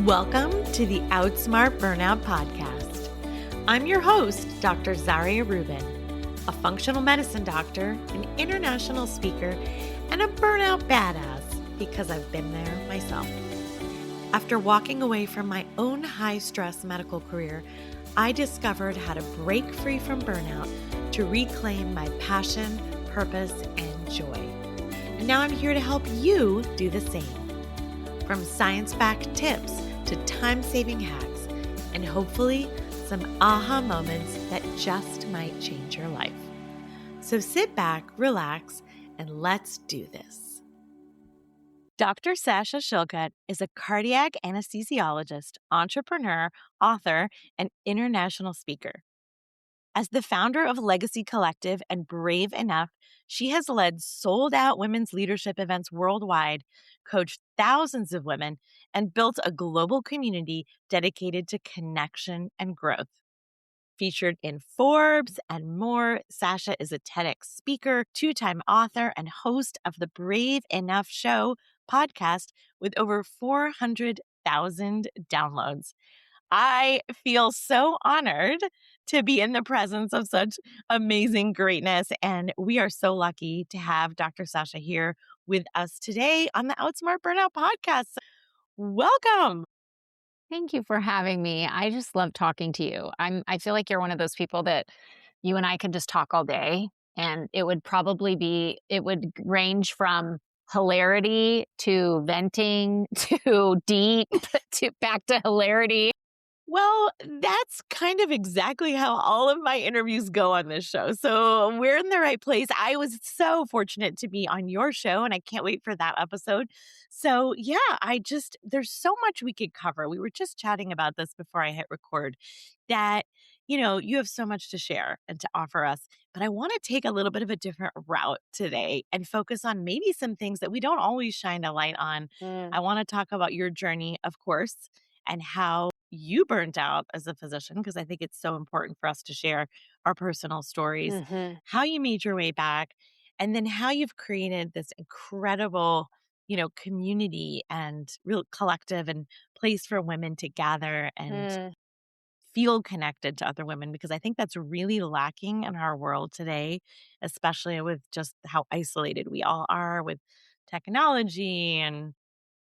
Welcome to the Outsmart Burnout Podcast. I'm your host, Dr. Zaria Rubin, a functional medicine doctor, an international speaker, and a burnout badass because I've been there myself. After walking away from my own high-stress medical career, I discovered how to break free from burnout to reclaim my passion, purpose, and joy. And now I'm here to help you do the same. From science-backed tips to time-saving hacks, and hopefully some aha moments that just might change your life. So sit back, relax, and let's do this. Dr. Sasha Shillcutt is a cardiac anesthesiologist, entrepreneur, author, and international speaker. As the founder of Legacy Collective and Brave Enough, she has led sold-out women's leadership events worldwide, coached thousands of women, and built a global community dedicated to connection and growth. Featured in Forbes and more, Sasha is a TEDx speaker, two-time author, and host of the Brave Enough Show podcast with over 400,000 downloads. I feel so honored to be in the presence of such amazing greatness. And we are so lucky to have Dr. Sasha here with us today on the Outsmart Burnout podcast. Welcome. Thank you for having me. I just love talking to you. I feel like you're one of those people that you and I could just talk all day, and it would range from hilarity to venting to deep to back to hilarity. Well, that's kind of exactly how all of my interviews go on this show. So we're in the right place. I was so fortunate to be on your show, and I can't wait for that episode. So yeah, there's so much we could cover. We were just chatting about this before I hit record that, you have so much to share and to offer us. But I want to take a little bit of a different route today and focus on maybe some things that we don't always shine a light on. I want to talk about your journey, of course, and how you burnt out as a physician, because I think it's so important for us to share our personal stories, how you made your way back, and then how you've created this incredible, community and real collective and place for women to gather and feel connected to other women, because I think that's really lacking in our world today, especially with just how isolated we all are with technology and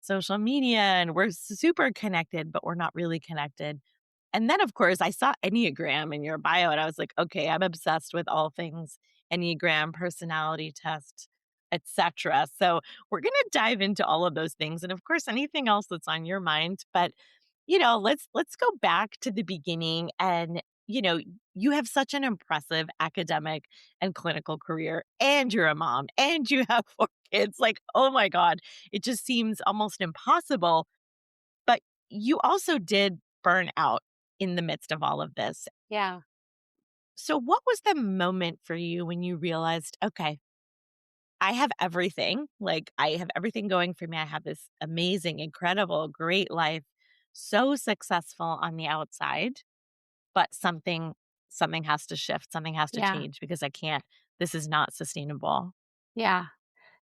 social media, and we're super connected, but we're not really connected. And then, of course, I saw Enneagram in your bio, and I was like, okay, I'm obsessed with all things Enneagram, personality test, etc. So we're going to dive into all of those things, and of course, anything else that's on your mind. But let's go back to the beginning. And you have such an impressive academic and clinical career, and you're a mom, and you have 4 kids. Like, oh my God, it just seems almost impossible. But you also did burn out in the midst of all of this. Yeah. So what was the moment for you when you realized, okay, I have everything. Like, I have everything going for me. I have this amazing, incredible, great life, so successful on the outside, but something has to shift. Something has to Yeah. change, because this is not sustainable. Yeah.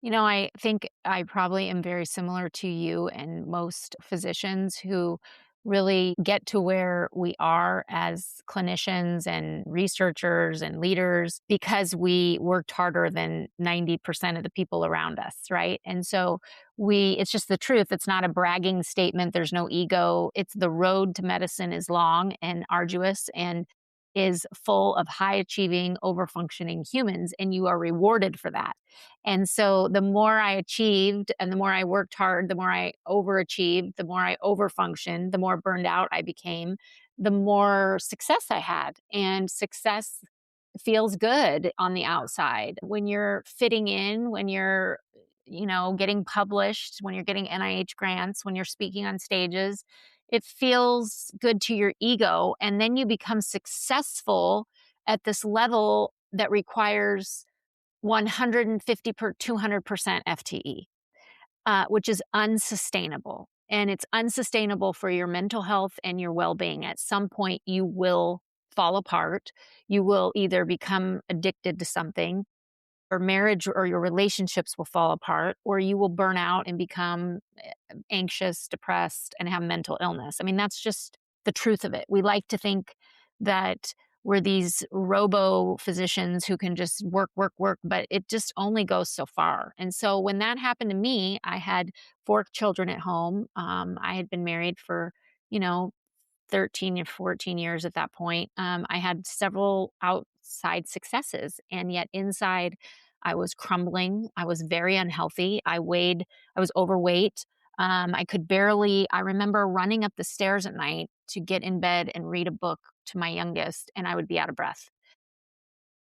I think I probably am very similar to you and most physicians who really get to where we are as clinicians and researchers and leaders because we worked harder than 90% of the people around us, right? And so it's just the truth. It's not a bragging statement. There's no ego. It's the road to medicine is long and arduous and is full of high achieving, overfunctioning humans, and you are rewarded for that. And so the more I achieved and the more I worked hard, the more I overachieved, the more I overfunctioned, the more burned out I became, the more success I had. And success feels good on the outside. When you're fitting in, when you're getting published, when you're getting NIH grants, when you're speaking on stages, it feels good to your ego. And then you become successful at this level that requires 150 per 200% FTE, which is unsustainable. And it's unsustainable for your mental health and your well-being. At some point, you will fall apart. You will either become addicted to something or marriage or your relationships will fall apart, or you will burn out and become anxious, depressed, and have mental illness. I mean, that's just the truth of it. We like to think that we're these robo physicians who can just work, work, work, but it just only goes so far. And so when that happened to me, I had 4 children at home. I had been married for, you know, 13 or 14 years at that point. I had several outside successes, and yet inside, I was crumbling. I was very unhealthy. I was overweight. I could barely, I remember running up the stairs at night to get in bed and read a book to my youngest, and I would be out of breath.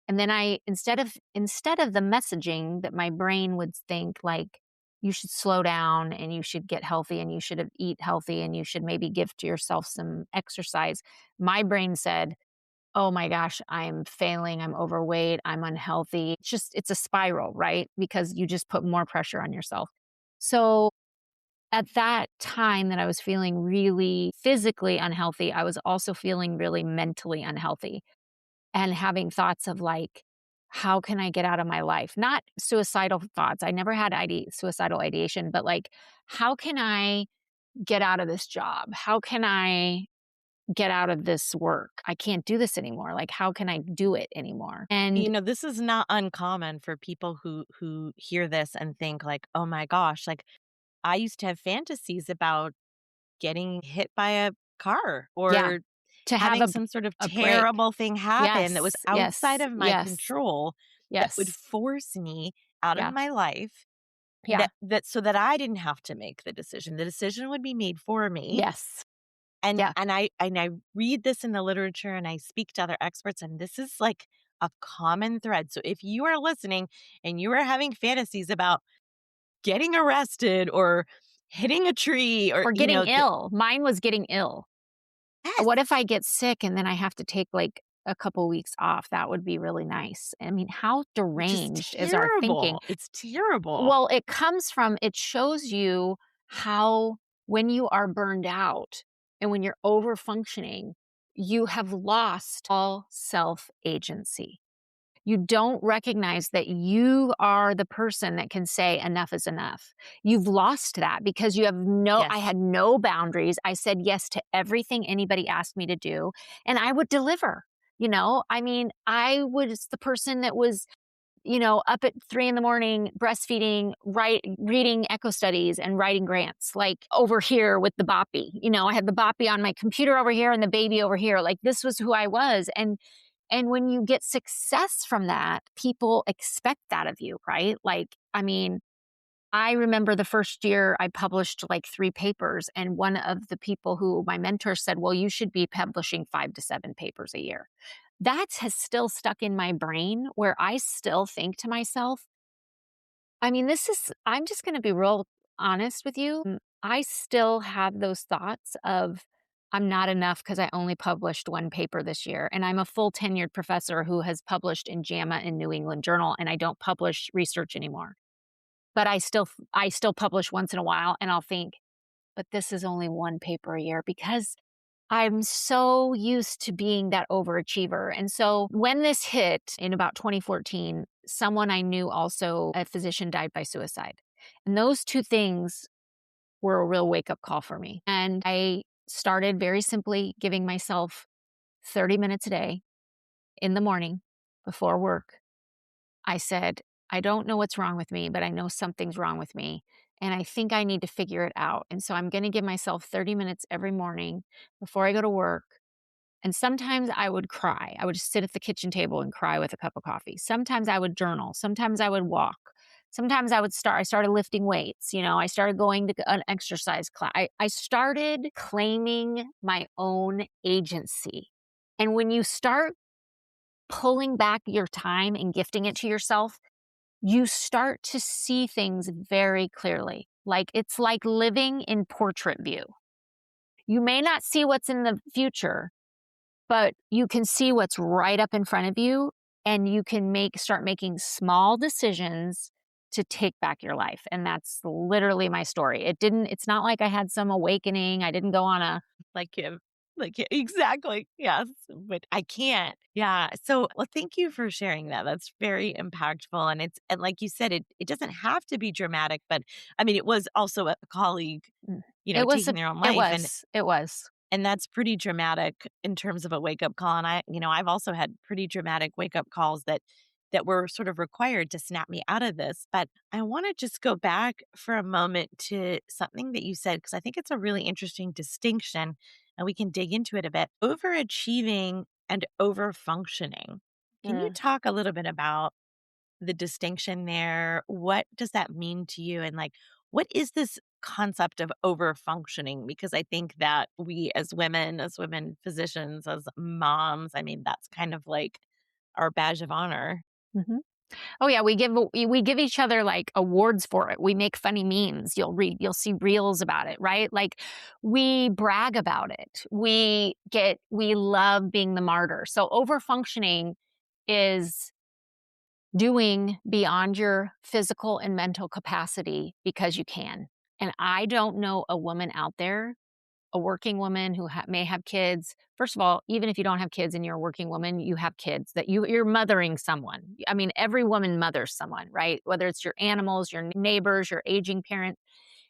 And then instead of the messaging that my brain would think like, you should slow down and you should get healthy and you should eat healthy and you should maybe give to yourself some exercise. My brain said, oh my gosh, I'm failing. I'm overweight. I'm unhealthy. It's a spiral, right? Because you just put more pressure on yourself. So at that time that I was feeling really physically unhealthy, I was also feeling really mentally unhealthy and having thoughts of like, how can I get out of my life? Not suicidal thoughts. I never had suicidal ideation, but like, how can I get out of this job? How can I get out of this work? I can't do this anymore. Like, how can I do it anymore? And This is not uncommon for people who hear this and think like, "Oh my gosh, like I used to have fantasies about getting hit by a car yeah, or to have having some sort of a break. terrible thing happen that was Yes, outside yes, of my yes, control that would yes. force me out of Yeah, my life yeah, that so that I didn't have to make the decision. The decision would be made for me. yes, And yeah. I read this in the literature and I speak to other experts and this is like a common thread. So if you are listening and you are having fantasies about getting arrested or hitting a tree or Or getting ill. Mine was getting ill. What if yes, I get sick and then I have to take, like, a couple weeks off? That would be really nice. I mean, how which is deranged is our thinking? terrible. It's terrible. Well, it shows you how when you are burned out and when you're over functioning, you have lost all self-agency. You don't recognize that you are the person that can say enough is enough. You've lost that because I Yes. had no boundaries. I said yes to everything anybody asked me to do and I would deliver. I mean, I was the person that was, up at 3 in the morning, breastfeeding, reading echo studies and writing grants, like over here with the boppy. I had the boppy on my computer over here and the baby over here. Like this was who I was. And when you get success from that, people expect that of you, right? Like, I mean, I remember the first year I published like 3 papers, and one of the people who my mentor said, well, you should be publishing 5 to 7 papers a year. That has still stuck in my brain where I still think to myself, I mean, I'm just going to be real honest with you. I still have those thoughts of, I'm not enough because I only published 1 paper this year. And I'm a full tenured professor who has published in JAMA and New England Journal, and I don't publish research anymore. But I still publish once in a while, and I'll think, but this is only 1 paper a year because I'm so used to being that overachiever. And so when this hit in about 2014, someone I knew, also a physician, died by suicide. And those 2 things were a real wake up call for me. And I started very simply giving myself 30 minutes a day in the morning before work. I said, I don't know what's wrong with me, but I know something's wrong with me. And I think I need to figure it out. And so I'm going to give myself 30 minutes every morning before I go to work. And sometimes I would cry. I would just sit at the kitchen table and cry with a cup of coffee. Sometimes I would journal. Sometimes I would walk. Sometimes I started lifting weights. I started going to an exercise class. I started claiming my own agency. And when you start pulling back your time and gifting it to yourself, you start to see things very clearly. Like it's like living in portrait view. You may not see what's in the future, but you can see what's right up in front of you, and you can start making small decisions to take back your life. And that's literally my story. It's not like I had some awakening. I didn't go on a Like him. Like, yeah, exactly. Yes, but I can't. Yeah. So, well, thank you for sharing that. That's very impactful. And like you said, it doesn't have to be dramatic, but I mean, it was also a colleague, Mm. It was taking a their own it life. And was, it was. and that's pretty dramatic in terms of a wake-up call, and I've also had pretty dramatic wake-up calls that were sort of required to snap me out of this, but I wanna just go back for a moment to something that you said because I think it's a really interesting distinction, and we can dig into it a bit. Overachieving and overfunctioning. Can you Mm. talk a little bit about the distinction there? What does that mean to you? And like, what is this concept of over functioning? Because I think that we as women physicians, as moms, I mean, that's kind of like our badge of honor. Mhm. Oh, yeah, we give each other, like, awards for it. We make funny memes. You'll see reels about it, right? Like, we brag about it. We love being the martyr. So, overfunctioning is doing beyond your physical and mental capacity because you can. And I don't know a woman out there, a working woman who may have kids. First of all, even if you don't have kids and you're a working woman, you have kids that you're mothering someone. I mean, every woman mothers someone, right? Whether it's your animals, your neighbors, your aging parent.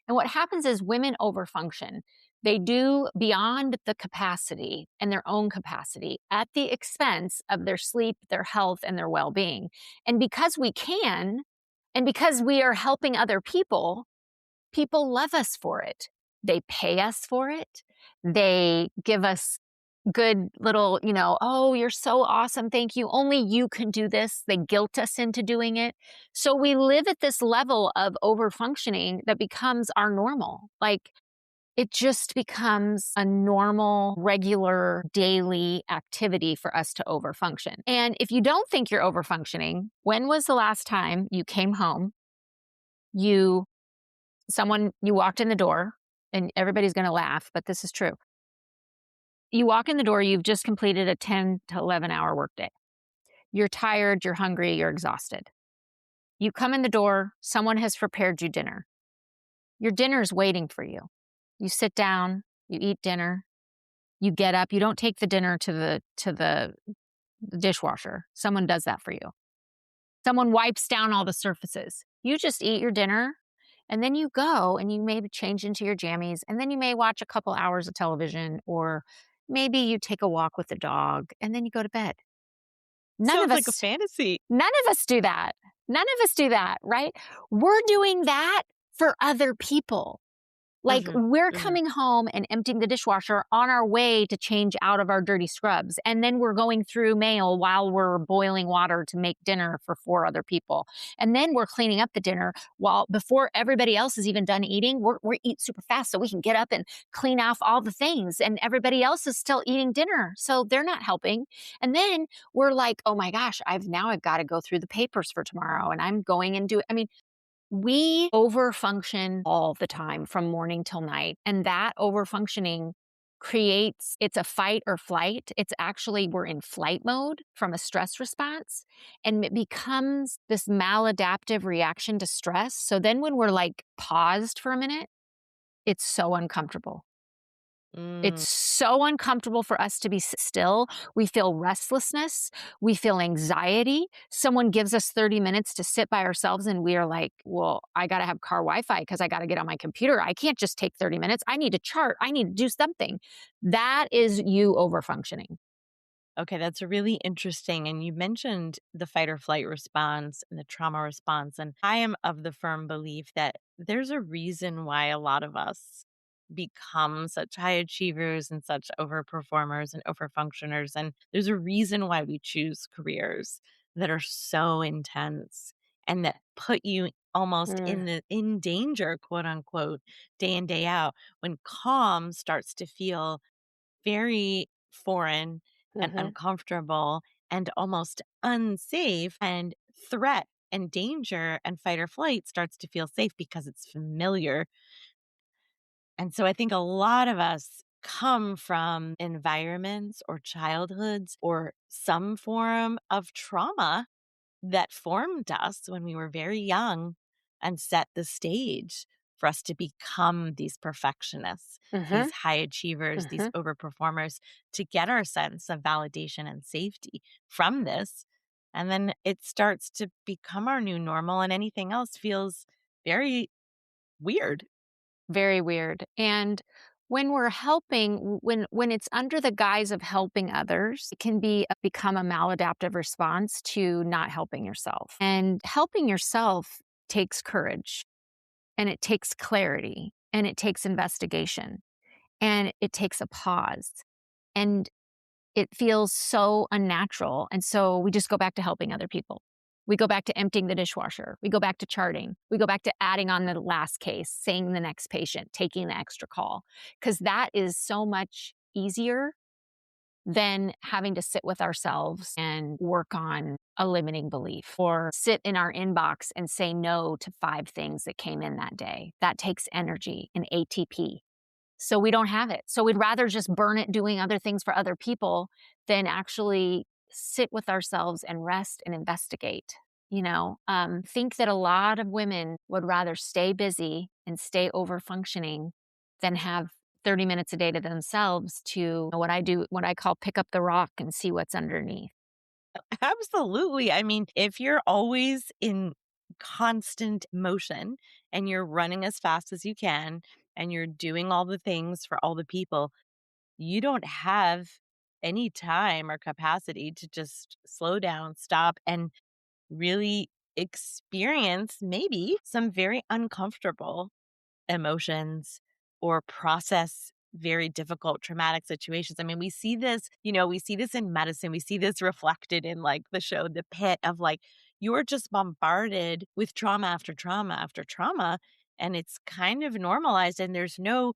And what happens is women overfunction. They do beyond the capacity and their own capacity at the expense of their sleep, their health, and their well being. And because we can, and because we are helping other people, people love us for it. They pay us for it. They give us good little, oh, you're so awesome. Thank you. Only you can do this. They guilt us into doing it. So we live at this level of over functioning that becomes our normal. Like it just becomes a normal, regular, daily activity for us to overfunction. And if you don't think you're overfunctioning, when was the last time you came home, you you walked in the door, and everybody's going to laugh, but this is true. You walk in the door, you've just completed a 10 to 11-hour workday. You're tired, you're hungry, you're exhausted. You come in the door, someone has prepared you dinner. Your dinner is waiting for you. You sit down, you eat dinner, you get up, you don't take the dinner to the dishwasher. Someone does that for you. Someone wipes down all the surfaces. You just eat your dinner and then you go and you maybe change into your jammies and then you may watch a couple hours of television or maybe you take a walk with the dog and then you go to bed. None of Sounds like a us fantasy. None of us do that. None of us do that, right? We're doing that for other people. Like Hmm. we're Hmm. coming home and emptying the dishwasher on our way to change out of our dirty scrubs. And then we're going through mail while we're boiling water to make dinner for 4 other people. And then we're cleaning up the dinner while before everybody else is even done eating, we eat super fast so we can get up and clean off all the things. And everybody else is still eating dinner. So they're not helping. And then we're like, oh my gosh, I've got to go through the papers for tomorrow. And I'm going and do it. I mean, we overfunction all the time from morning till night. And that overfunctioning it's a fight or flight. It's actually, we're in flight mode from a stress response. And it becomes this maladaptive reaction to stress. So then when we're like paused for a minute, it's so uncomfortable. It's Mm. so uncomfortable for us to be still. We feel restlessness. We feel anxiety. Someone gives us 30 minutes to sit by ourselves and we are like, well, I got to have car Wi-Fi because I got to get on my computer. I can't just take 30 minutes. I need to chart. I need to do something. That is you over functioning. Okay, that's really interesting. And you mentioned the fight or flight response and the trauma response. And I am of the firm belief that there's a reason why a lot of us become such high achievers and such overperformers and overfunctioners. And there's a reason why we choose careers that are so intense and that put you almost Mm. in danger, quote unquote, day in, day out, when calm starts to feel very foreign and Hmm. uncomfortable and almost unsafe, and threat and danger and fight or flight starts to feel safe because it's familiar. And so I think a lot of us come from environments or childhoods or some form of trauma that formed us when we were very young and set the stage for us to become these perfectionists, Mhm. these high achievers, these Mhm. overperformers, to get our sense of validation and safety from this. And then it starts to become our new normal, and anything else feels very weird. Very weird. And when we're helping, when it's under the guise of helping others, it can become a maladaptive response to not helping yourself. And helping yourself takes courage, and it takes clarity, and it takes investigation, and it takes a pause. And it feels so unnatural, and so we just go back to helping other people. We go back to emptying the dishwasher. We go back to charting. We go back to adding on the last case, seeing the next patient, taking the extra call, because that is so much easier than having to sit with ourselves and work on a limiting belief or sit in our inbox and say no to 5 things that came in that day. That takes energy and ATP. So we don't have it. So we'd rather just burn it doing other things for other people than actually sit with ourselves and rest and investigate. Think that a lot of women would rather stay busy and stay over functioning than have 30 minutes a day to themselves to what I call pick up the rock and see what's underneath. Absolutely. I mean, if you're always in constant motion and you're running as fast as you can and you're doing all the things for all the people, you don't have any time or capacity to just slow down, stop, and really experience maybe some very uncomfortable emotions or process very difficult traumatic situations. I mean, we see this in medicine. We see this reflected in like the show The Pit of like you're just bombarded with trauma after trauma after trauma, and it's kind of normalized and there's no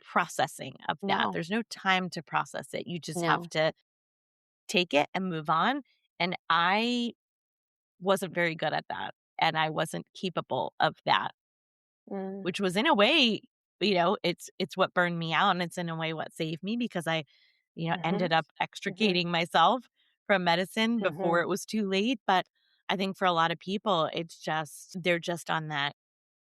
processing of that. No, There's no time to process it. You just have no. to take it and move on. And I wasn't very good at that, and I wasn't capable of that, Mm, which was in a way, it's what burned me out, and it's in a way what saved me because I, mhm, ended up mhm, extricating myself from medicine before mhm. it was too late. But I think for a lot of people, it's just they're just on that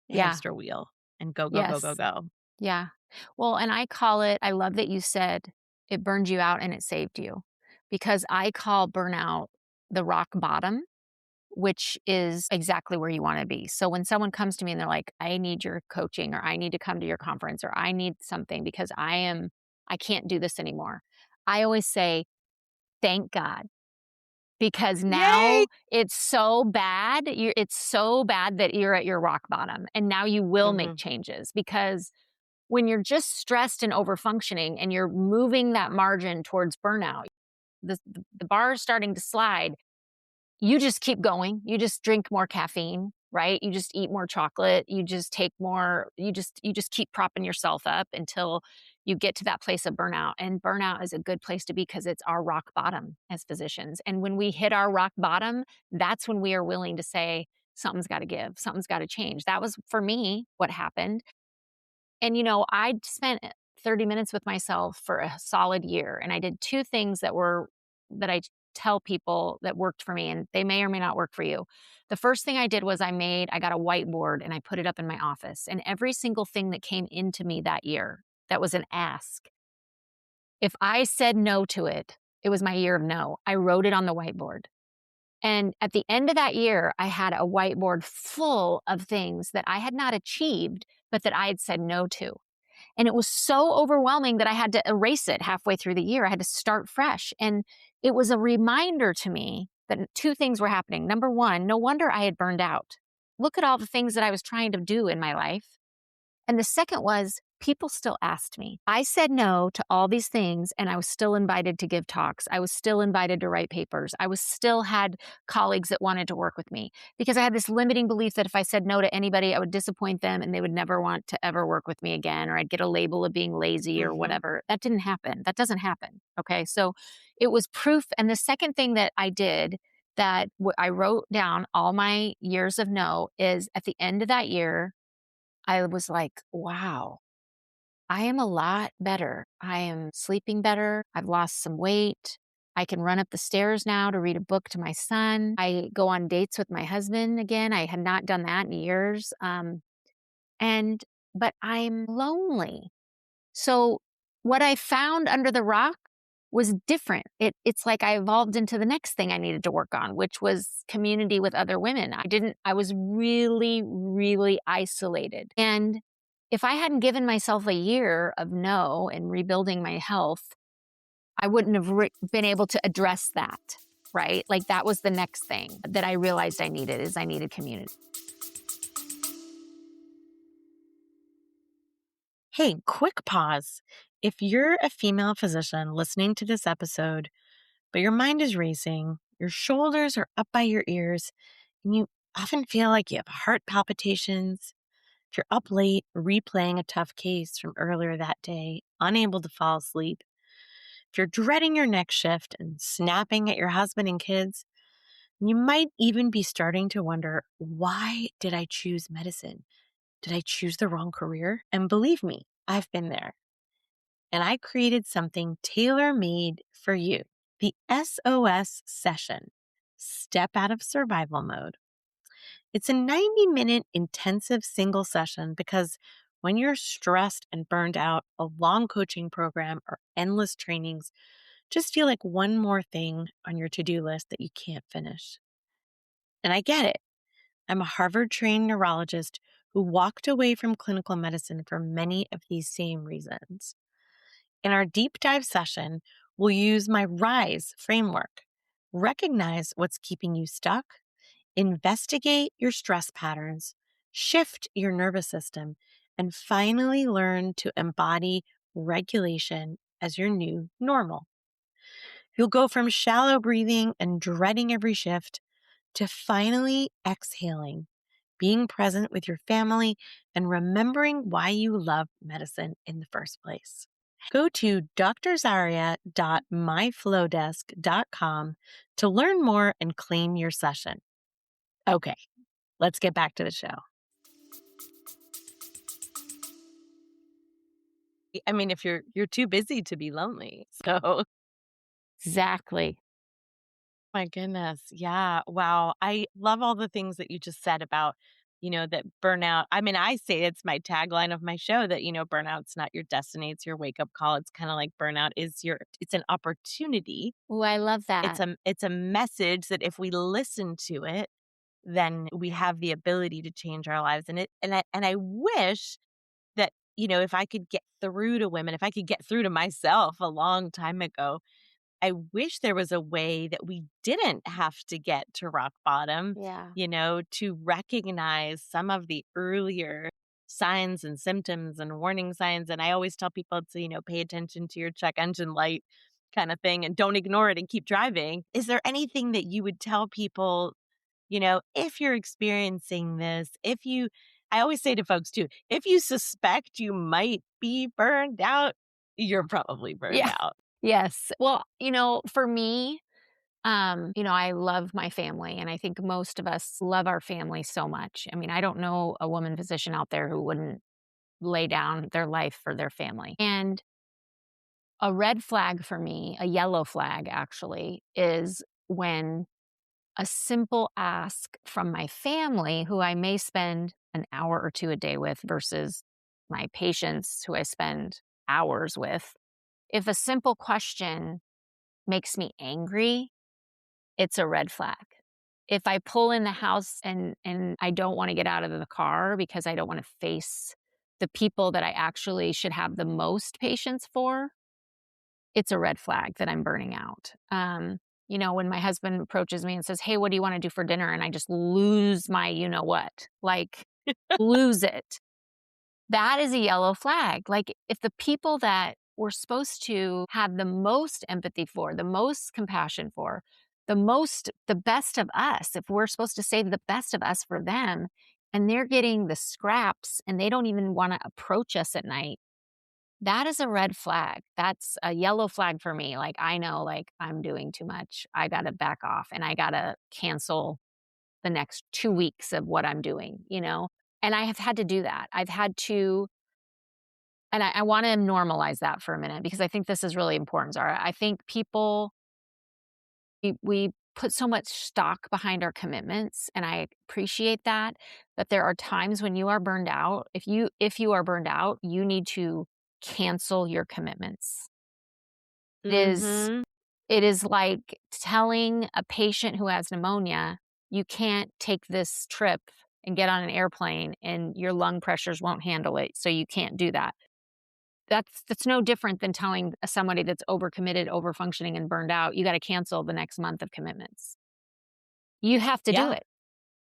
Yeah. hamster wheel and go, go, go, go, Yes. go. Yeah. Well, and I love that you said it burned you out and it saved you because I call burnout the rock bottom, which is exactly where you want to be. So when someone comes to me and they're like, I need your coaching or I need to come to your conference or I need something because I can't do this anymore. I always say, thank God. Because Yay! now it's so bad that you're at your rock bottom and now you will make Mhm. changes because when you're just stressed and overfunctioning and you're moving that margin towards burnout, the bar is starting to slide, you just keep going. You just drink more caffeine, right? You just eat more chocolate. You just take more, you just keep propping yourself up until you get to that place of burnout. And burnout is a good place to be because it's our rock bottom as physicians. And when we hit our rock bottom, that's when we are willing to say, something's got to give, something's got to change. That was for me what happened. And, I spent 30 minutes with myself for a solid year, and I did 2 things that I tell people that worked for me, and they may or may not work for you. The first thing I did was I got a whiteboard and I put it up in my office, and every single thing that came into me that year that was an ask, if I said no to it, it was my year of no. I wrote it on the whiteboard. And at the end of that year, I had a whiteboard full of things that I had not achieved, but that I had said no to. And it was so overwhelming that I had to erase it halfway through the year. I had to start fresh. And it was a reminder to me that 2 things were happening. Number 1, no wonder I had burned out. Look at all the things that I was trying to do in my life. And the second was people still asked me. I said no to all these things and I was still invited to give talks. I was still invited to write papers. I was still had colleagues that wanted to work with me because I had this limiting belief that if I said no to anybody, I would disappoint them and they would never want to ever work with me again or I'd get a label of being lazy or Mhm. whatever. That didn't happen. That doesn't happen. Okay? So it was proof and the second thing that I did that I wrote down all my years of no is at the end of that year I was like, wow, I am a lot better. I am sleeping better. I've lost some weight. I can run up the stairs now to read a book to my son. I go on dates with my husband again. I had not done that in years. and but I'm lonely. So what I found under the rock was different. It's like I evolved into the next thing I needed to work on, which was community with other women. I was really, really isolated. And if I hadn't given myself a year of no and rebuilding my health, I wouldn't have been able to address that, right? Like that was the next thing that I realized I needed community. Hey, quick pause. If you're a female physician listening to this episode, but your mind is racing, your shoulders are up by your ears, and you often feel like you have heart palpitations, if you're up late replaying a tough case from earlier that day, unable to fall asleep, if you're dreading your next shift and snapping at your husband and kids, you might even be starting to wonder, why did I choose medicine? Did I choose the wrong career? And believe me, I've been there. And I created something tailor made for you, the SOS session, Step Out of Survival Mode. It's a 90-minute intensive single session because when you're stressed and burned out, a long coaching program or endless trainings just feel like one more thing on your to do list that you can't finish. And I get it. I'm a Harvard trained neurologist who walked away from clinical medicine for many of these same reasons. In our deep dive session, we'll use my RISE framework. Recognize what's keeping you stuck, investigate your stress patterns, shift your nervous system, and finally learn to embody regulation as your new normal. You'll go from shallow breathing and dreading every shift to finally exhaling, being present with your family, and remembering why you love medicine in the first place. Go to drzaria.myflowdesk.com to learn more and claim your session. Okay, let's get back to the show. I mean, if you're too busy to be lonely. So, Exactly. my goodness. Yeah. Wow. I love all the things that you just said about, that burnout. I mean, I say it's my tagline of my show that, burnout's not your destiny, it's your wake up call. It's kind of like burnout is it's an opportunity. Oh, I love It's that. a message that if we listen to it, then we have the ability to change our lives. And I wish that, if I could get through to women, if I could get through to myself a long time ago, I wish there was a way that we didn't have to get to rock bottom, Yeah. to recognize some of the earlier signs and symptoms and warning signs. And I always tell people to, pay attention to your check engine light kind of thing and don't ignore it and keep driving. Is there anything that you would tell people, if you're experiencing this, I always say to folks too, if you suspect you might be burned out, you're probably burned Yeah. out. Yes. Well, for me, I love my family, and I think most of us love our family so much. I mean, I don't know a woman physician out there who wouldn't lay down their life for their family. And a red flag for me, a yellow flag actually, is when a simple ask from my family, who I may spend an hour or two a day with, versus my patients who I spend hours with. If a simple question makes me angry, it's a red flag. If I pull in the house and I don't wanna get out of the car because I don't wanna face the people that I actually should have the most patience for, it's a red flag that I'm burning out. When my husband approaches me and says, "Hey, what do you wanna do for dinner?" And I just lose my you know what, like, lose it. That is a yellow flag. Like, if the people that we're supposed to have the most empathy for, the most compassion for, the best of us, if we're supposed to save the best of us for them, and they're getting the scraps and they don't even wanna approach us at night, that is a red flag. That's a yellow flag for me. Like, I know, like, I'm doing too much. I gotta back off and I gotta cancel the next 2 weeks of what I'm doing? And I have had to do that. I've had to and I wanna normalize that for a minute because I think this is really important, Zara. I think people we put so much stock behind our commitments, and I appreciate that. But there are times when you are burned out. If you are burned out, you need to cancel your commitments. It is Mhm. it is like telling a patient who has pneumonia, "You can't take this trip and get on an airplane, and your lung pressures won't handle it, so you can't do that." That's no different than telling somebody that's overcommitted, overfunctioning, and burned out, "You gotta cancel the next month of commitments." You have to do Yeah. it.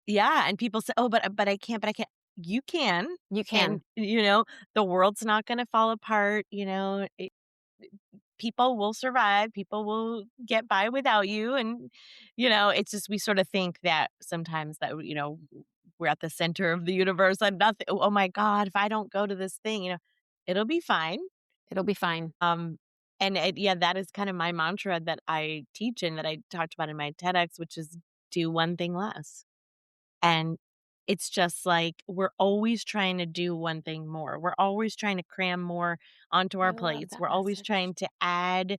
Yeah, and people say, "Oh, but I can't, but I can't." You can, You and, can. the world's not gonna fall apart, people will survive, people will get by without you, and, it's just we sort of think that sometimes that, we're at the center of the universe and nothing oh my god, if I don't go to this thing, it'll be fine. It'll be fine. Um, and yeah, that is kind of my mantra that I teach and that I talked about in my TEDx, which is do one thing less. And it's just like we're always trying to do one thing more. We're always trying to cram more onto I our love plates. that We're always message. trying to add,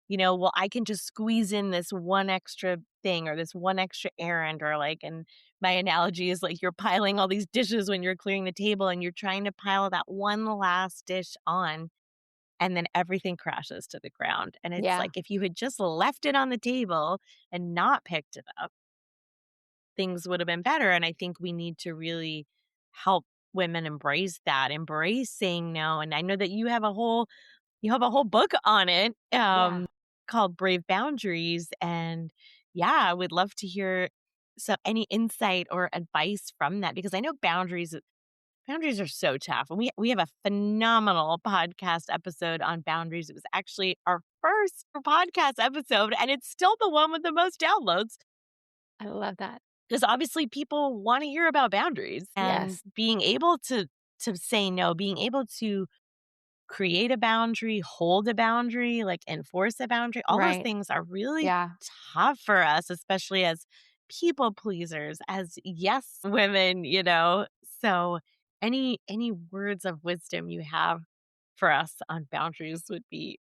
well, I can just squeeze in this one extra thing or this one extra errand or like, and my analogy is like you're piling all these dishes when you're clearing the table and you're trying to pile that one last dish on and then everything crashes to the ground. And it's Yeah. like if you had just left it on the table and not picked it up, things would have been better. And I think we need to really help women embrace that, embrace saying no. And I know that you have a whole book on it, Yeah. called Brave Boundaries. And yeah, I would love to hear any insight or advice from that because I know boundaries are so tough. And we have a phenomenal podcast episode on boundaries. It was actually our first podcast episode, and it's still the one with the most downloads I love that. because obviously people want to hear about boundaries and Yes. being able to say no, being able to create a boundary, hold a boundary, like enforce a boundary. All those Right. things are really Yeah. tough for us, especially as people pleasers, as yes women, So any words of wisdom you have for us on boundaries would be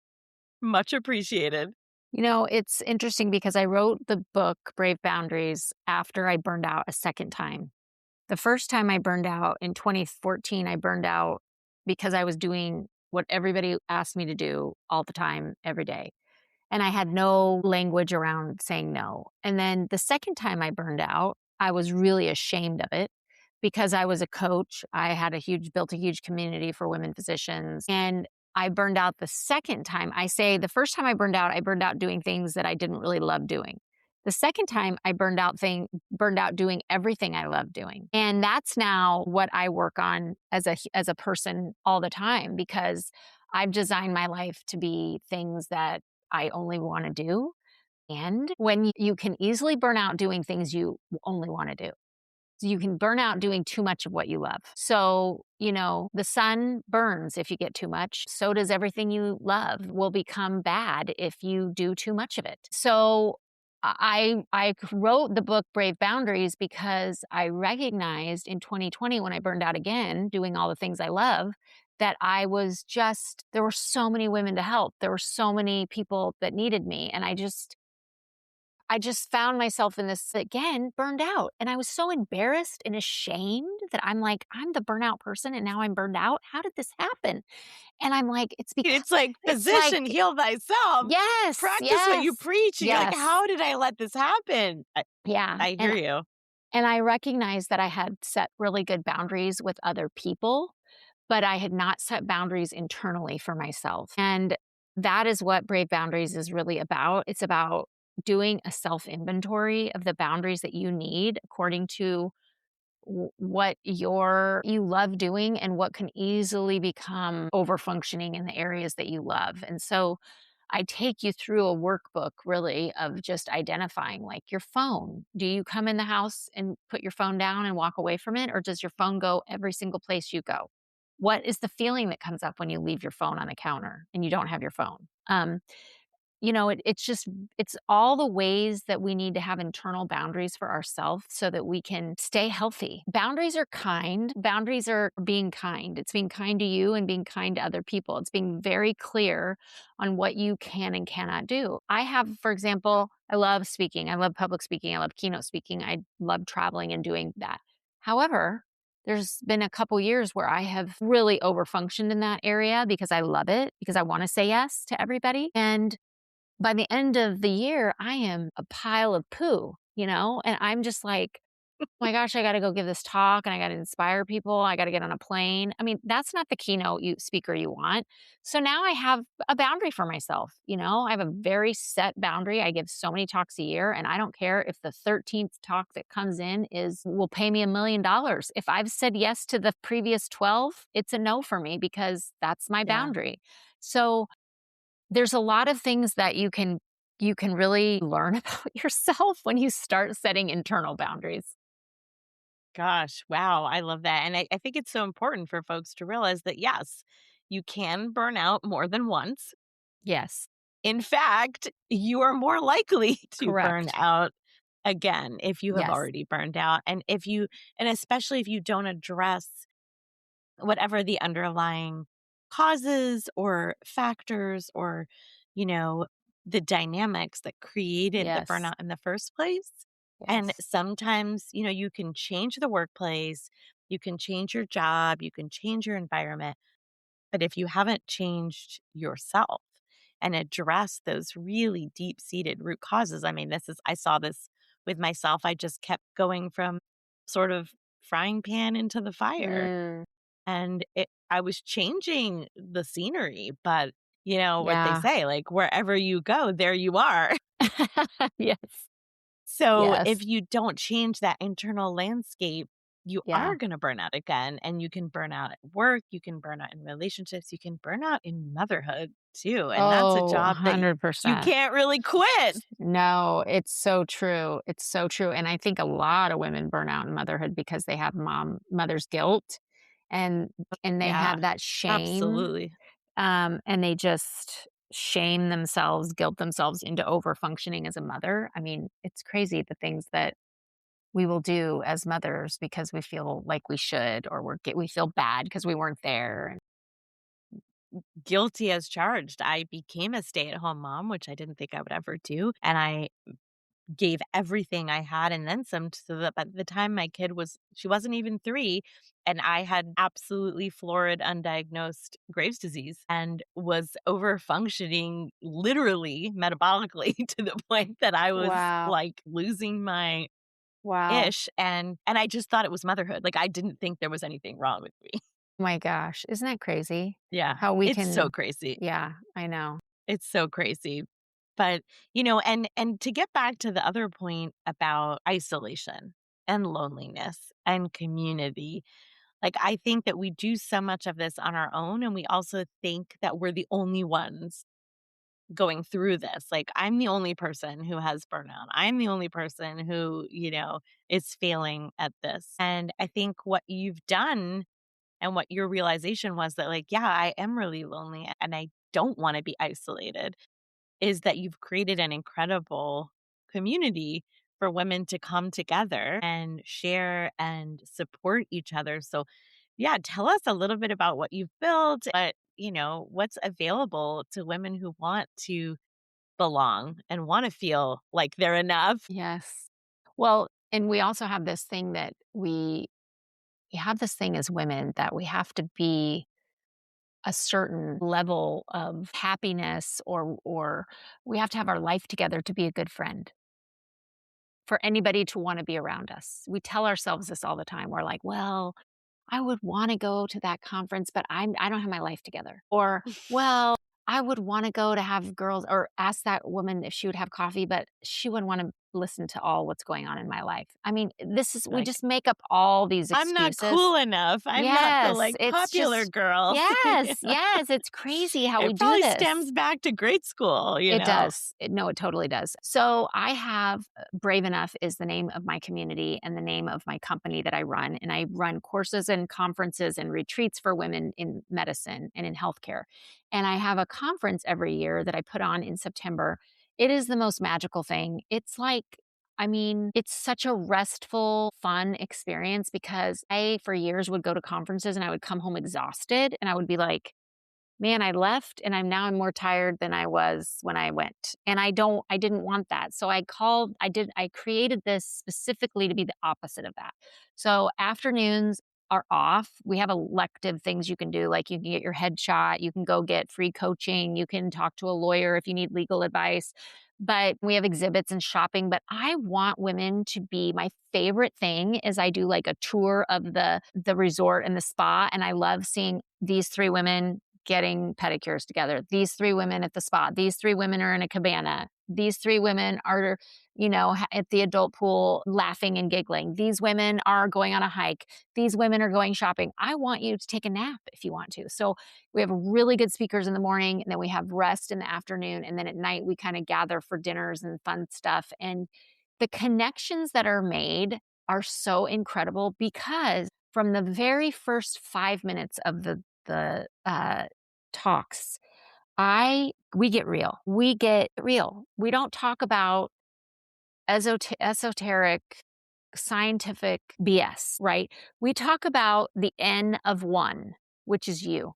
much appreciated. It's interesting because I wrote the book, Brave Boundaries, after I burned out a second time. The first time I burned out in 2014, I burned out because I was doing what everybody asked me to do all the time, every day. And I had no language around saying no. And then the second time I burned out, I was really ashamed of it because I was a coach. I had built a huge community for women physicians. And I burned out the second time. I say the first time I burned out doing things that I didn't really love doing. The second time I burned out doing everything I love doing. And that's now what I work on as a person all the time because I've designed my life to be things that I only want to do. And when you can easily burn out doing things you only want to do. So you can burn out doing too much of what you love. So, the sun burns if you get too much. So does everything you love will become bad if you do too much of it. So I wrote the book Brave Boundaries because I recognized in 2020 when I burned out again doing all the things I love that there were so many women to help. There were so many people that needed me and I just found myself in this again, burned out. And I was so embarrassed and ashamed that I'm like, I'm the burnout person and now I'm burned out. How did this happen? And I'm like, It's like, it's like, "Physician, heal thyself. yes, Practice what you yes, preach." And you're like, yes. "How did I let this happen?" Yeah. I hear you. And I recognized that I had set really good boundaries with other people, but I had not set boundaries internally for myself. And that is what Brave Boundaries is really about. It's about doing a self inventory of the boundaries that you need according to what you love doing and what can easily become overfunctioning in the areas that you love. And so I take you through a workbook really of just identifying like your phone. Do you come in the house and put your phone down and walk away from it? Or does your phone go every single place you go? What is the feeling that comes up when you leave your phone on the counter and you don't have your phone? it's just it's all the ways that we need to have internal boundaries for ourselves so that we can stay healthy. Boundaries are kind. Boundaries are being kind. It's being kind to you and being kind to other people. It's being very clear on what you can and cannot do. I have, for example, I love speaking. I love public speaking. I love keynote speaking. I love traveling and doing that. However, there's been a couple years where I have really overfunctioned in that area because I love it, because I want to say yes to everybody. And by the end of the year, I am a pile of poo, and I'm just like, "Oh my gosh, I gotta go give this talk and I gotta inspire people. I gotta get on a plane." I mean, that's not the keynote speaker you want. So now I have a boundary for myself, I have a very set boundary. I give so many talks a year, and I don't care if the 13th talk that comes in will pay me $1,000,000. If I've said yes to the previous 12, it's a no for me because that's my Yeah. boundary. So there's a lot of things that you can really learn about yourself when you start setting internal boundaries. Gosh, wow, I love that, and I think it's so important for folks to realize that, yes, you can burn out more than once. Yes, In fact, you are more likely to burn correct. out again if you have Yes, already burned out, and especially if you don't address whatever the underlying causes or factors or, you know, the dynamics that created the yes, burnout in the first place. And yes. sometimes, you can change the workplace, you can change your job, you can change your environment. But if you haven't changed yourself and addressed those really deep seated root causes, I mean, I saw this with myself. I just kept going from sort of frying pan into the fire Mm, and I was changing the scenery, but what they yeah. say, like wherever you go, there you are. Yes, So yes, if you don't change that internal landscape, you yeah. are going to burn out again. And you can burn out at work, you can burn out in relationships, you can burn out in motherhood too. And that's a Oh, job that you 100%. can't really quit. No, it's so true. It's so true, and I think a lot of women burn out in motherhood because they have mother's guilt, and they Yeah, have that shame. absolutely. And they just shame themselves, guilt themselves into over functioning as a mother. I mean, it's crazy the things that we will do as mothers because we feel like we should, or we feel bad because we weren't there. Guilty as charged. I became a stay at home mom, which I didn't think I would ever do. And I gave everything I had and then some so that by the time my kid she wasn't even 3, and I had absolutely florid undiagnosed Graves' disease and was over functioning literally metabolically to the point that I was, Wow. like, losing my Wow. ish, and I just thought it was motherhood, like, I didn't think there was anything wrong with me. Oh my gosh. Isn't that crazy? Yeah, How we it's so can, crazy. yeah, I know. It's so crazy. But, and to get back to the other point about isolation and loneliness and community, like, I think that we do so much of this on our own, and we also think that we're the only ones going through this. Like, I'm the only person who has burnout. I'm the only person who, is failing at this. And I think what you've done and what your realization was that, like, yeah, I am really lonely and I don't want to be isolated is that you've created an incredible community for women to come together and share and support each other. So, yeah, tell us a little bit about what you've built, but, what's available to women who want to belong and want to feel like they're enough. Yes. Well, and we also have this thing that we have this thing as women that we have to be a certain level of happiness, or we have to have our life together to be a good friend for anybody to want to be around us. We tell ourselves this all the time. We're like, well, I would want to go to that conference, but I don't have my life together. Or, well, I would want to go to have girls, or ask that woman if she would have coffee, but she wouldn't want to listen to all what's going on in my life. I mean, we Like, just make up all these I'm not excuses. cool enough. I'm not the, Yes, like, it's popular just girl. yes, yes, it's crazy how we It do probably this. stems back to grade school, you It know? does. No, it totally does. So I have Brave Enough is the name of my community and the name of my company that I run. And I run courses and conferences and retreats for women in medicine and in healthcare. And I have a conference every year that I put on in September. It is the most magical thing. It's like, I mean, it's such a restful, fun experience because I, for years, would go to conferences and I would come home exhausted and I would be like, man, I left and I'm more tired than I was when I went. And I didn't want that. So I created this specifically to be the opposite of that. So afternoons are off. We have elective things you can do, like you can get your headshot, you can go get free coaching, you can talk to a lawyer if you need legal advice. But we have exhibits and shopping. But I want women to be my favorite thing is I do like a tour of the resort and the spa. And I love seeing these three women getting pedicures together. These three women at the spa. These three women are in a cabana. These three women are, at the adult pool laughing and giggling. These women are going on a hike. These women are going shopping. I want you to take a nap if you want to. So we have really good speakers in the morning, and then we have rest in the afternoon. And then at night, we kind of gather for dinners and fun stuff. And the connections that are made are so incredible because from the very first 5 minutes of the talks, we get real. We get real. We don't talk about esoteric scientific BS, right? We talk about the N of one, which is you.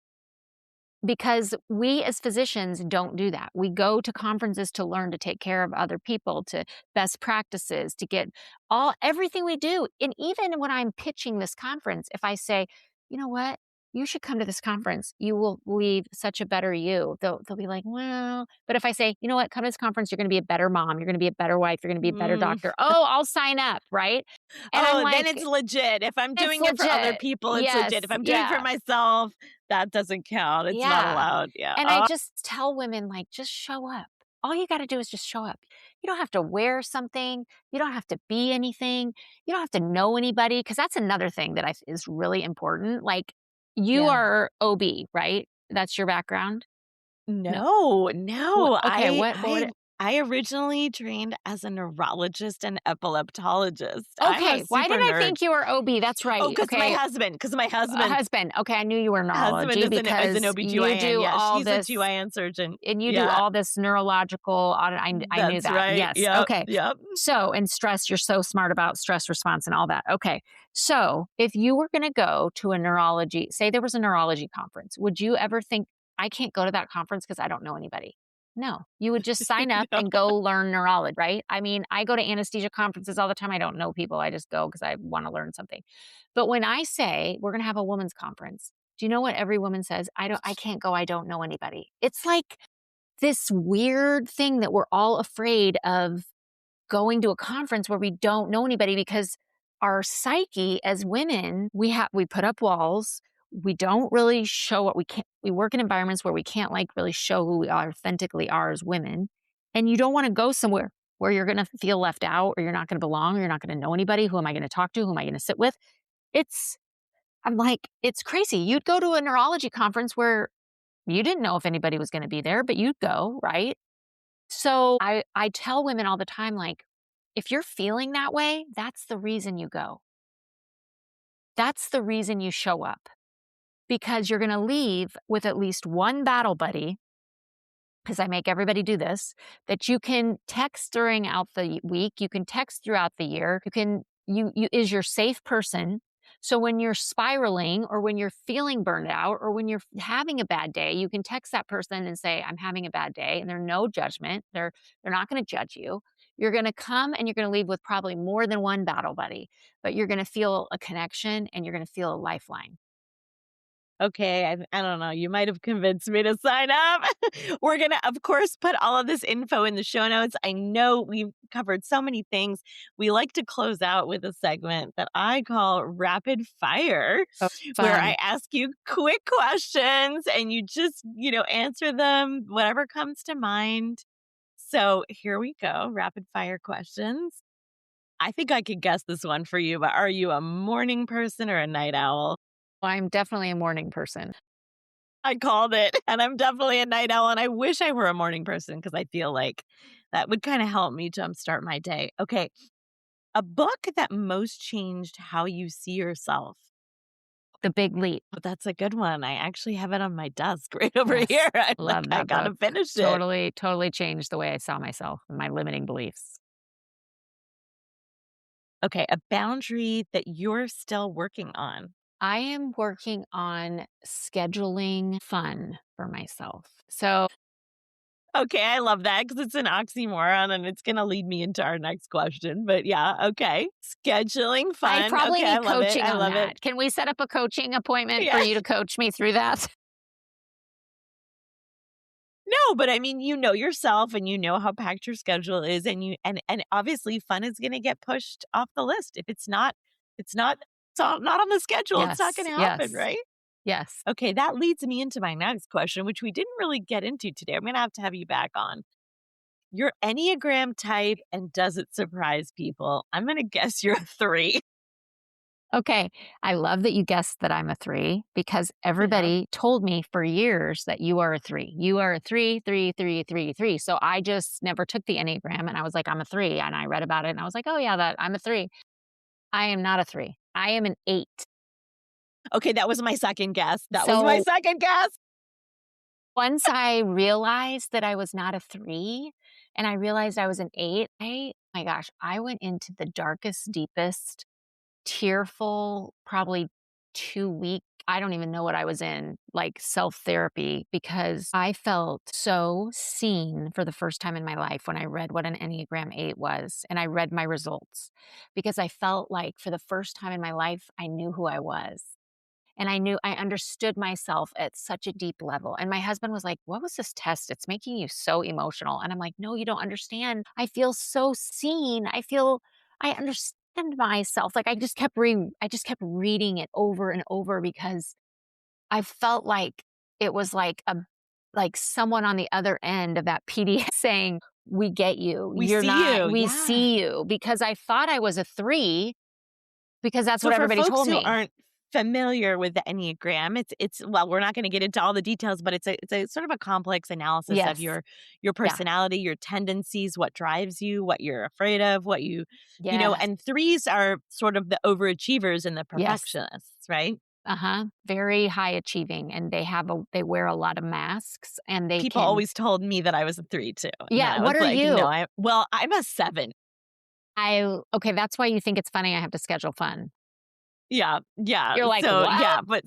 Because we as physicians don't do that. We go to conferences to learn to take care of other people, to best practices, to get everything we do. And even when I'm pitching this conference, if I say, you know what, you should come to this conference, you will leave such a better you. They'll be like, well, but if I say, you know what, come to this conference, you're going to be a better mom, you're going to be a better wife, you're going to be a better Mm. doctor. Oh, I'll sign up, right? And I'm Oh, then it's like, legit. If I'm it's doing it for other legit. people, it's Yes, legit. If I'm doing it for yeah. myself, that doesn't count. It's not Yeah. allowed. Yeah. And I Oh, just tell women, like, just show up. All you got to do is just show up. You don't have to wear something. You don't have to be anything. You don't have to know anybody. Cause that's another thing that is really important. Like, you yeah. are OB, right? That's your background? No. No, no. Okay. I What would I it? I originally trained as a neurologist and epileptologist. I'm a Okay. Why did super I nerd. think you were OB? That's Oh, right. Okay. because my A husband husband. Okay. I knew you were husband neurology is an because you OBGYN. do Yeah, all she's a this GYN surgeon. and you do Yeah, all this neurological audit. I knew that's that. right. Yes. Yep, Okay. yep. So, and stress, you're so smart about stress response and all that. Okay. So, if you were going to go to a neurology, say there was a neurology conference, would you ever think, I can't go to that conference because I don't know anybody? No, you would just sign up No. and go learn neurology, right? I mean, I go to anesthesia conferences all the time. I don't know people. I just go because I want to learn something. But when I say we're going to have a women's conference, do you know what every woman says? I can't go. I don't know anybody. It's like this weird thing that we're all afraid of going to a conference where we don't know anybody because our psyche as women, we put up walls. We don't really show what we can't. We work in environments where we can't like really show who we authentically are as women. And you don't want to go somewhere where you're going to feel left out or you're not going to belong or you're not going to know anybody. Who am I going to talk to? Who am I going to sit with? It's, I'm like, it's crazy. You'd go to a neurology conference where you didn't know if anybody was going to be there, but you'd go, right? So I tell women all the time, like, if you're feeling that way, that's the reason you go. That's the reason you show up because you're going to leave with at least one battle buddy. Because I make everybody do this, that you can text during out the week, you can text throughout the year, you is your safe person. So when you're spiraling or when you're feeling burned out or when you're having a bad day, you can text that person and say, I'm having a bad day. And there's no judgment. They're not going to judge you. You're going to come and you're going to leave with probably more than one battle buddy, but you're going to feel a connection and you're going to feel a lifeline. Okay, I don't know. You might have convinced me to sign up. We're going to, of course, put all of this info in the show notes. I know we've covered so many things. We like to close out with a segment that I call Rapid Fire, Oh, where I fun. ask you quick questions and you just, answer them, whatever comes to mind. So here we go. Rapid fire questions. I think I could guess this one for you, but are you a morning person or a night owl? I'm definitely a morning person. I called it, and I'm definitely a night owl, and I wish I were a morning person because I feel like that would kind of help me jumpstart my day. Okay, a book that most changed how you see yourself. The Big Leap. Oh, that's a good one. I actually have it on my desk right over Yes, here. I'm like, love I that gotta book. finish it. Totally changed the way I saw myself and my limiting beliefs. Okay, a boundary that you're still working on. I am working on scheduling fun for myself. So Okay, I love that because it's an oxymoron and it's gonna lead me into our next question. But yeah, okay. Scheduling I fun. probably Okay, I need love it. coaching I on love it. that. Can we set up a coaching appointment for Yeah. you to coach me through that? No, but I mean, you know yourself and you know how packed your schedule is and and obviously fun is gonna get pushed off the list. If it's not on the schedule, it's not Yes, gonna happen, yes, right? yes. Okay, that leads me into my next question, which we didn't really get into today. I'm gonna have to have you back on. Your Enneagram type and does it surprise people? I'm gonna guess you're a 3. Okay. I love that you guessed that I'm a 3 because Yeah. everybody told me for years that you are a 3. You are a 3, 3, 3, 3, 3. So I just never took the Enneagram and I was like, I'm a 3. And I read about it and I was like, oh, yeah, that I'm a 3. I am not a 3. I am an 8. Okay, that was my second guess. That was my So second guess. once I realized that I was not a 3 and I realized I was an 8, my gosh, I went into the darkest, deepest, tearful, probably 2 week, I don't even know what I was in, like self-therapy because I felt so seen for the first time in my life when I read what an Enneagram 8 was and I read my results because I felt like for the first time in my life, I knew who I was. And I knew I understood myself at such a deep level. And my husband was like, "What was this test? It's making you so emotional." And I'm like, "No, you don't understand. I feel so seen. I understand myself." Like I just kept reading it over and over because I felt like it was like someone on the other end of that PDF saying, "We get you. We see you. We Yeah. see you." Because I thought I was a 3 because that's So what for everybody folks told who me. aren't familiar with the Enneagram, it's well, we're not gonna get into all the details, but it's a sort of a complex analysis of Yes. your Yeah. personality, your tendencies, what drives you, what you're afraid of, what Yes. and threes are sort of the overachievers and the Yes. perfectionists, right? Uh-huh. Very high achieving, and they wear a lot of masks, and they People can always told me that I was a 3 too, and then Yeah, I was what are like, "No, you? I'm a 7." Okay, that's why you think it's funny I have to schedule fun. Yeah, yeah, You're like, so, "What?" yeah, but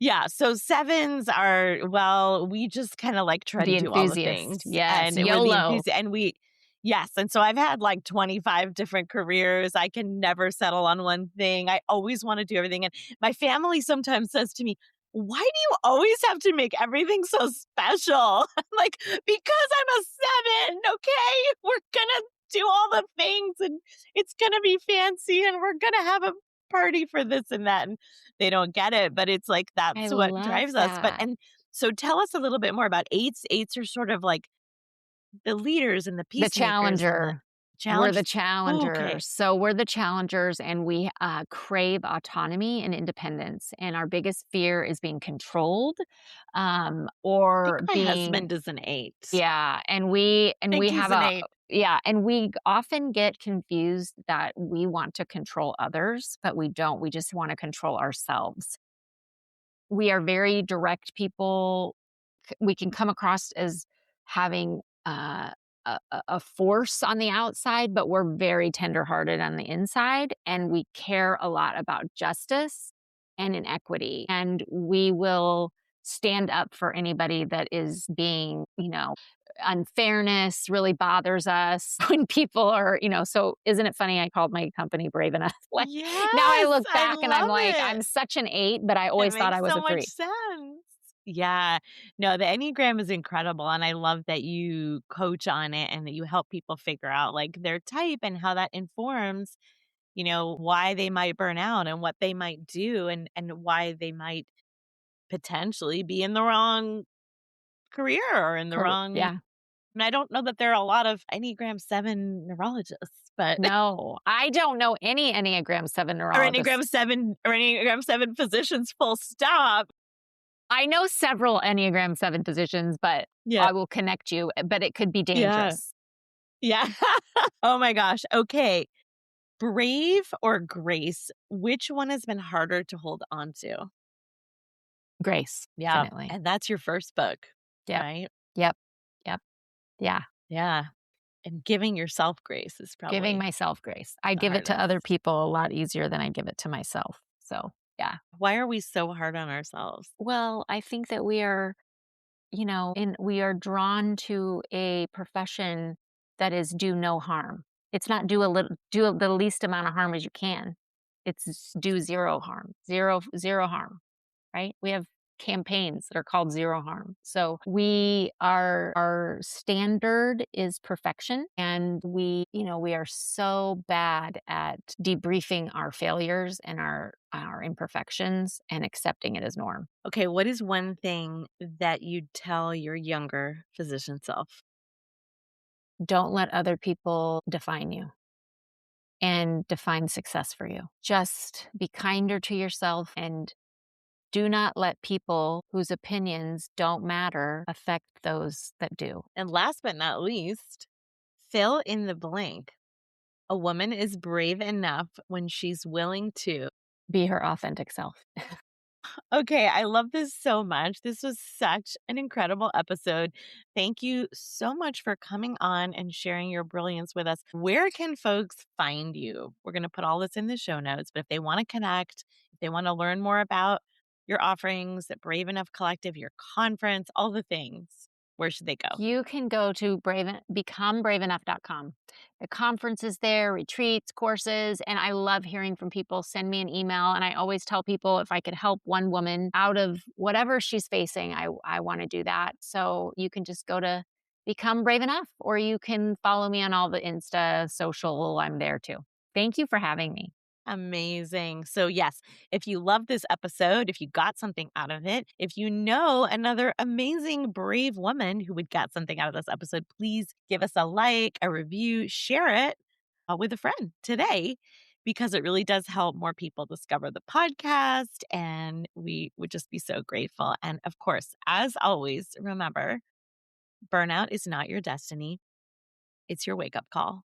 yeah, so sevens are well, we just kinda, like, try to The do all the enthusiast. things, Yes, and we're the YOLO. and we yes, and so I've had, like, 25 different careers, I can never settle on one thing, I always wanna do everything, and my family sometimes says to me, "Why do you always have to make everything so special?" I'm like, "Because I'm a 7, okay? We're gonna do all the things, and it's gonna be fancy, and we're gonna have a party for this and that," and they don't get it, but it's like I that's what love drives us. But that. and so tell us a little bit more about eights. Eights are sort of like the leaders and the The peacemakers and the challenger. We're the challenge. Ooh, okay. challengers. So we're the challengers, and we, crave autonomy and independence, and our biggest fear is being controlled, I think or my being husband is an eight. yeah, I and think we he's have an a eight. yeah, and we often get confused that we want to control others, but we don't. We just wanna control ourselves. We are very direct people. We can come across as having, a force on the outside, but we're very tenderhearted on the inside, and we care a lot about justice and inequity, and we will stand up for anybody that is being, unfairness really bothers us when people are, so isn't it funny I called my company Brave Enough? Like, now I Yes, look I back and I'm love like, it. I'm such an 8, but I It always thought makes I was so a much 3. sense. Yeah. No, the Enneagram is incredible, and I love that you coach on it and that you help people figure out, like, their type and how that informs, why they might burn out and what they might do and why they might potentially be in the wrong career or in the wrong Yeah. And I don't know that there are a lot of Enneagram 7 neurologists, but No, I don't know any Enneagram 7 neurologists. Or Enneagram 7 physicians, full stop. I know several Enneagram 7 physicians, but Yeah. I will connect you, but it could be Yeah. dangerous. Yeah. Oh my gosh. Okay. Brave or grace, which one has been harder to hold on to? Grace, Yeah, definitely. and that's your first book, Yep, right? yep, yep. Yeah, Yeah, and giving yourself grace is giving probably myself grace. I the give it to other hardest. people a lot easier than I give it to myself. So, yeah. Why are we so hard on ourselves? Well, I think that we are, we are drawn to a profession that is do no harm. It's not do the least amount of harm as you can. It's do zero harm, zero harm. Right? We have campaigns that are called zero harm. So our standard is perfection, and we are so bad at debriefing our failures and our imperfections and accepting it as norm. Okay, what is one thing that you'd tell your younger physician self? Don't let other people define you and define success for you. Just be kinder to yourself and do not let people whose opinions don't matter affect those that do. And last but not least, fill in the blank. A woman is brave enough when she's willing to. Be her authentic self. Okay, I love this so much. This was such an incredible episode. Thank you so much for coming on and sharing your brilliance with us. Where can folks find you? We're going to put all this in the show notes, but if they want to connect, if they want to learn more about your offerings at Brave Enough Collective, your conference, all the things, where should they go? You can go to becomebraveenough.com. The conference is there, retreats, courses, and I love hearing from people. Send me an email. And I always tell people if I could help one woman out of whatever she's facing, I want to do that. So you can just go to Become Brave Enough, or you can follow me on all the Insta social. I'm there too. Thank you for having me. Amazing. So, yes, if you love this episode, if you got something out of it, if you know another amazing, brave woman who would get something out of this episode, please give us a like, a review, share it with a friend today because it really does help more people discover the podcast. And we would just be so grateful. And of course, as always, remember burnout is not your destiny, it's your wake up call.